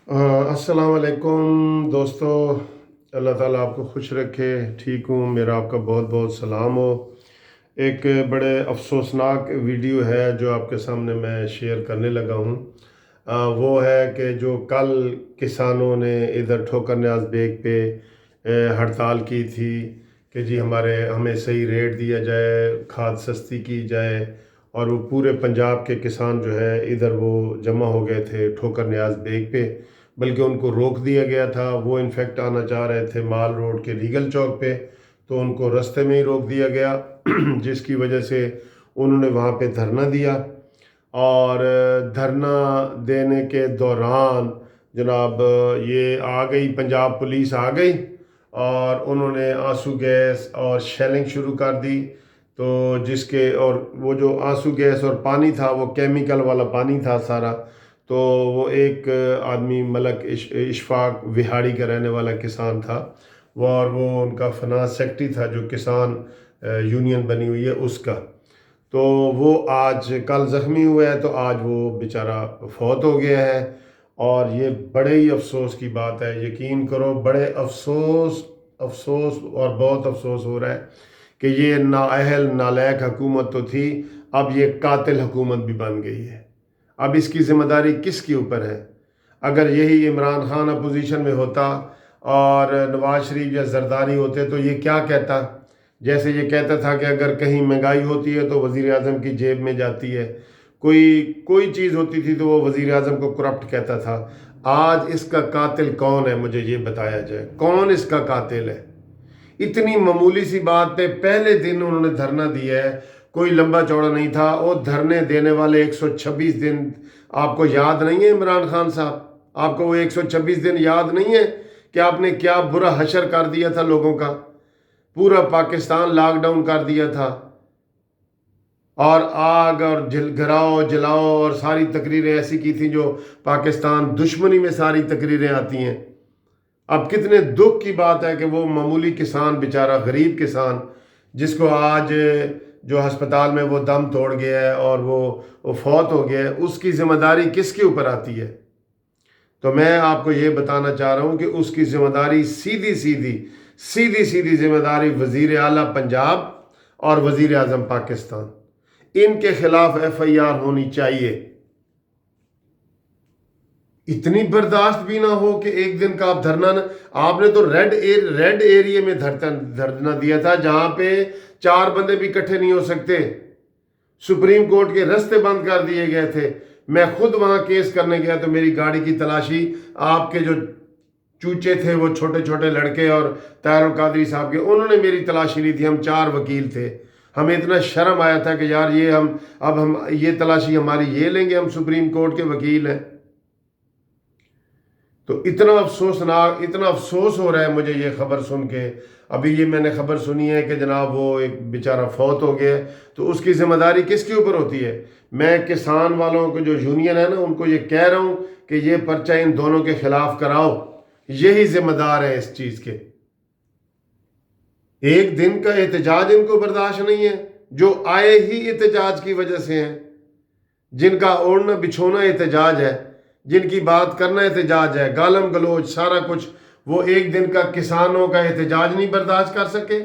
अस्सलाम वालेकुम दोस्तों। अल्लाह ताला आपको खुश रखे। ठीक हूँ, मेरा आपका बहुत बहुत सलाम हो। एक बड़े अफसोसनाक वीडियो है जो आपके सामने मैं शेयर करने लगा हूँ। वो है कि जो कल किसानों ने इधर ठोकर न्याज बेग पे हड़ताल की थी कि जी हमें सही रेट दिया जाए, खाद सस्ती की जाए, और वो पूरे पंजाब के किसान जो है इधर वो जमा हो गए थे ठोकर न्याज बेग पे। बल्कि उनको रोक दिया गया था। वो इनफेक्ट आना चाह रहे थे माल रोड के लीगल चौक पे, तो उनको रास्ते में ही रोक दिया गया जिसकी वजह से उन्होंने वहाँ पे धरना दिया। और धरना देने के दौरान जनाब ये आ गई, पंजाब पुलिस आ गई और उन्होंने आंसू गैस और शेलिंग शुरू कर दी। तो जिसके और वो जो आंसू गैस और पानी था वो केमिकल वाला पानी था सारा। तो वो एक आदमी मलक इशफाक विहाड़ी का रहने वाला किसान था वो, और वो उनका फाइनेंस सेक्रेटरी था जो किसान यूनियन बनी हुई है उसका। तो वो आज कल ज़ख्मी हुआ है, तो आज वो बेचारा फौत हो गया है। और ये बड़े ही अफसोस की बात है, यकीन करो बड़े अफसोस अफसोस और बहुत अफसोस हो रहा है कि ये नाअहल नालायक हुकूमत तो थी, अब ये कातिल हुकूमत भी बन गई है। अब इसकी ज़िम्मेदारी किसके ऊपर है? अगर यही इमरान खान अपोजिशन में होता और नवाज शरीफ या जरदारी होते तो ये क्या कहता? जैसे ये कहता था कि अगर कहीं महंगाई होती है तो वज़ीर आज़म की जेब में जाती है, कोई कोई चीज़ होती थी तो वो वज़ीर आज़म को करप्ट कहता था। आज इसका कातिल कौन है, मुझे ये बताया जाए, कौन इसका कातिल है? इतनी मामूली सी बात पे पहले दिन उन्होंने धरना दिया है, कोई लंबा चौड़ा नहीं था। और धरने देने वाले 126 दिन आपको याद नहीं है इमरान खान साहब? आपको वो 126 दिन याद नहीं है कि आपने क्या बुरा हशर कर दिया था लोगों का? पूरा पाकिस्तान लॉकडाउन कर दिया था और आग और घराओ जलाओ और सारी तकरीरें ऐसी की थी जो पाकिस्तान दुश्मनी में सारी तकरीरें आती हैं। अब कितने दुख की बात है कि वो मामूली किसान, बेचारा गरीब किसान, जिसको आज जो अस्पताल में वो दम तोड़ गया है और वो फौत हो गया है, उसकी ज़िम्मेदारी किसके ऊपर आती है? तो मैं आपको ये बताना चाह रहा हूँ कि उसकी ज़िम्मेदारी सीधी सीधी ज़िम्मेदारी वज़ीर आला पंजाब और वज़ीर आज़म पाकिस्तान, इनके खिलाफ FIR होनी चाहिए। इतनी बर्दाश्त भी ना हो कि एक दिन का आप धरना न, आपने तो रेड एरिया में धरना दिया था जहां पे 4 बंदे भी इकट्ठे नहीं हो सकते। सुप्रीम कोर्ट के रास्ते बंद कर दिए गए थे। मैं खुद वहां केस करने गया तो मेरी गाड़ी की तलाशी, आपके जो चूचे थे वो छोटे छोटे लड़के और तारुल कादरी साहब के, उन्होंने मेरी तलाशी ली थी। हम 4 वकील थे। हमें इतना शर्म आया था कि यार ये हम ये तलाशी हमारी ये लेंगे, हम सुप्रीम कोर्ट के वकील हैं। तो इतना अफसोस हो रहा है मुझे ये खबर सुन के। अभी ये मैंने खबर सुनी है कि जनाब वो एक बेचारा फौत हो गया है, तो उसकी ज़िम्मेदारी किसके ऊपर होती है? मैं किसान वालों को जो यूनियन है ना, उनको ये कह रहा हूँ कि ये पर्चा इन दोनों के खिलाफ कराओ, यही जिम्मेदार है इस चीज़ के। एक दिन का एहतजाज इनको बर्दाश्त नहीं है, जो आए ही एहतजाज की वजह से हैं, जिनका ओढ़ना बिछोना एहतजाज है, जिनकी बात करना एहतजाज है, गालम गलोच सारा कुछ, वो एक दिन का किसानों का एहतजाज नहीं बर्दाश्त कर सके।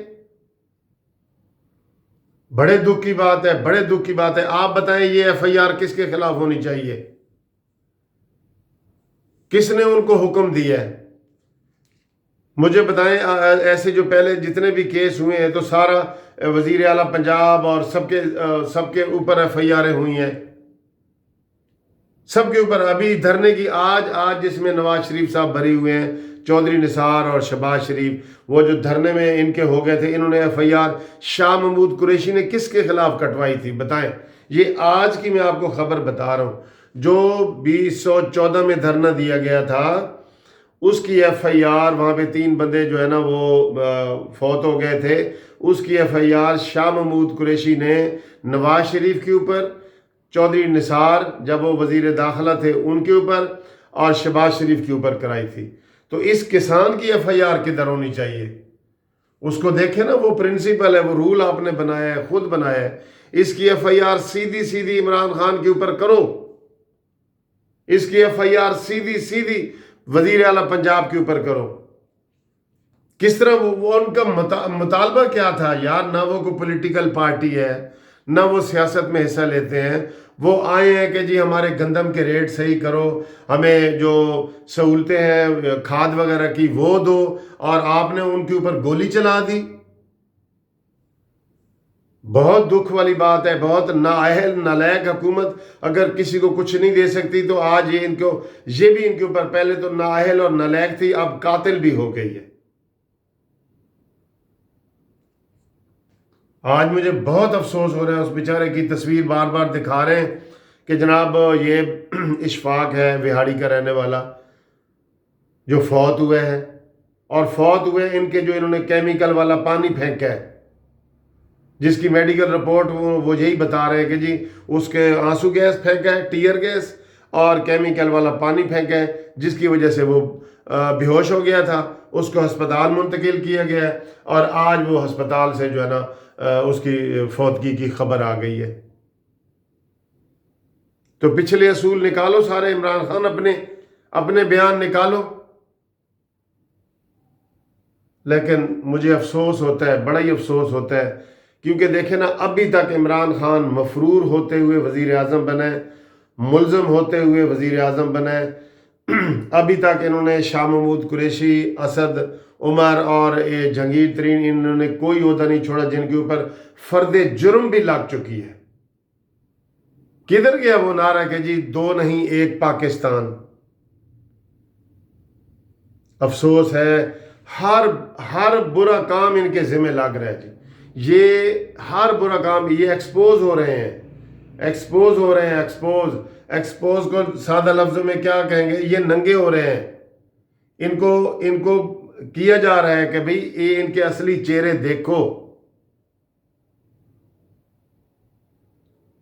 बड़े दुख की बात है, बड़े दुख की बात है। आप बताएं ये FIR किसके खिलाफ होनी चाहिए? किसने उनको हुक्म दिया है? मुझे बताएं। ऐसे जो पहले जितने भी केस हुए हैं तो सारा वजीर आला पंजाब और सबके ऊपर FIR हुई हैं, सबके ऊपर। अभी धरने की आज जिसमें नवाज शरीफ साहब भरे हुए हैं, चौधरी निसार और शहबाज शरीफ, वो जो धरने में इनके हो गए थे, इन्होंने FIR शाह महमूद कुरैशी ने किसके खिलाफ कटवाई थी बताएं? ये आज की मैं आपको खबर बता रहा हूँ। जो 2014 में धरना दिया गया था उसकी FIR, वहाँ पे 3 बंदे जो है ना वो फौत हो गए थे, उसकी FIR शाह महमूद कुरैशी ने नवाज शरीफ के ऊपर, चौधरी निसार जब वो वजीर दाखिला थे उनके ऊपर, और शहबाज शरीफ के ऊपर कराई थी। तो इस किसान की FIR किधर होनी चाहिए? उसको देखें ना, वो प्रिंसिपल है, वो रूल आपने बनाया है, खुद बनाया है। इसकी FIR सीधी इमरान खान के ऊपर करो। इसकी FIR सीधी वजीर आला पंजाब के ऊपर करो। किस तरह वो उनका मुतालबा क्या था यार? ना वो कोई पॉलिटिकल पार्टी है, ना वो सियासत में हिस्सा लेते हैं। वो आए हैं कि जी हमारे गंदम के रेट सही करो, हमें जो सहूलतें हैं खाद वगैरह की वो दो, और आपने उनके ऊपर गोली चला दी। बहुत दुख वाली बात है। बहुत नाअहल नालायक हुकूमत अगर किसी को कुछ नहीं दे सकती तो आज ये भी इनके ऊपर पहले तो नाअहल और नालायक थी, अब कातिल भी हो गई है। आज मुझे बहुत अफसोस हो रहा है, उस बेचारे की तस्वीर बार बार दिखा रहे हैं कि जनाब ये इशफाक है विहाड़ी का रहने वाला जो फौत हुए हैं, और फौत हुए इनके जो इन्होंने केमिकल वाला पानी फेंका है, जिसकी मेडिकल रिपोर्ट वो यही बता रहे हैं कि जी उसके आंसू गैस फेंका है, टीयर गैस और केमिकल वाला पानी फेंका है, जिसकी वजह से वो बेहोश हो गया था। उसको अस्पताल मुंतकिल किया गया है और आज वो अस्पताल से जो है ना उसकी फौतगी की खबर आ गई है। तो पिछले असूल निकालो सारे, इमरान खान अपने बयान निकालो। लेकिन मुझे अफसोस होता है, बड़ा ही अफसोस होता है, क्योंकि देखें ना अभी तक इमरान खान मफरूर होते हुए वज़ीर आज़म बने, मुल्ज़म होते हुए वज़ीर आज़म बने। अभी तक इन्होंने शाह महमूद कुरैशी, असद उमर और ये जहांगीर तरीन, इन्होंने कोई ओहदा नहीं छोड़ा जिनके ऊपर फर्द जुर्म भी लग चुकी है। किधर गया वो नारा कि जी दो नहीं एक पाकिस्तान? अफसोस है, हर बुरा काम इनके जिम्मे लग रहा है जी। ये हर बुरा काम ये एक्सपोज हो रहे हैं। एक्सपोज को सादा लफ्जों में क्या कहेंगे, ये नंगे हो रहे हैं। इनको किया जा रहा है कि भाई ये इनके असली चेहरे देखो।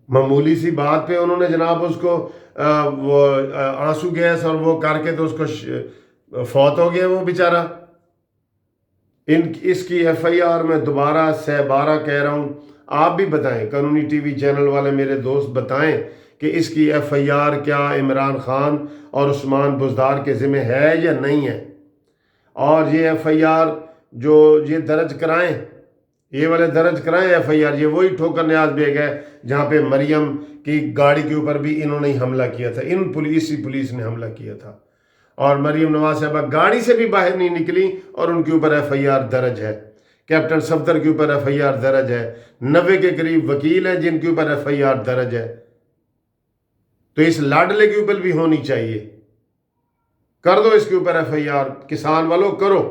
मामूली सी बात पे उन्होंने जनाब उसको वो आंसू गैस और वो करके तो उसको फौत हो गया वो बेचारा। इसकी FIR में दोबारा से 12 कह रहा हूँ, आप भी बताएं, कानूनी TV चैनल वाले मेरे दोस्त बताएं कि इसकी FIR क्या इमरान खान और उस्मान बुज़दार के ज़िम्मे है या नहीं है। और ये FIR जो ये दर्ज कराएं, ये वाले दर्ज कराएं FIR। ये वही ठोकर न्याज बेग है जहाँ पे मरियम की गाड़ी के ऊपर भी इन्होंने ही हमला किया था, पुलिस ने हमला किया था, और मरियम नवाज साहबा गाड़ी से भी बाहर नहीं निकली और उनके ऊपर FIR दर्ज है। कैप्टन सफदर के ऊपर FIR दर्ज है। 90 के करीब वकील हैं जिनके ऊपर FIR दर्ज है। तो इस लाडले के ऊपर भी होनी चाहिए। कर दो इसके ऊपर FIR, किसान वालों करो।